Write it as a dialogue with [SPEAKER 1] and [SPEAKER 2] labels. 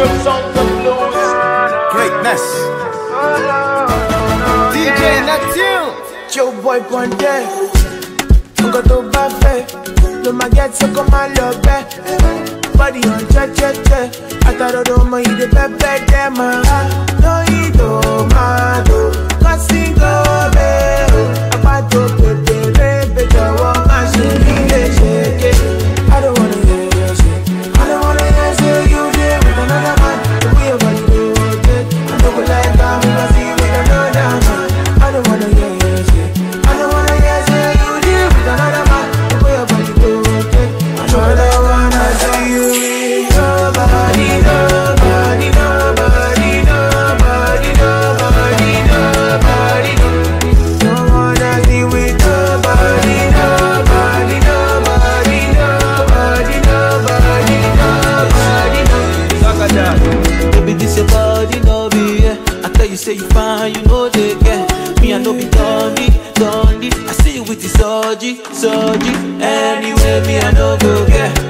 [SPEAKER 1] Real sounds of blues.
[SPEAKER 2] Greatness. DJ Neptune.
[SPEAKER 3] Joe boy Ponte. Go to buffet. No my get so come and love it. Body on che. I thought I my the pepe dem. No ido mado. Cause go be. About to pepe jawa machine shake it. I don't wanna hear your shit. I don't wanna hear say you there with another man. The way your body do it. I don't go like I'm gonna see with another man. I don't wanna hear your shit. I don't wanna hear say you there with another man. The way your body do it. I don't wanna see you with nobody, nobody, nobody, nobody, nobody, nobody. Don't wanna see with nobody, nobody, nobody, nobody, nobody, nobody.
[SPEAKER 4] Baby, this your body, no be, yeah. I tell you, say you fine, you know they get. Me, I know be done. I see you with the surgery. Anyway, me, I know go get.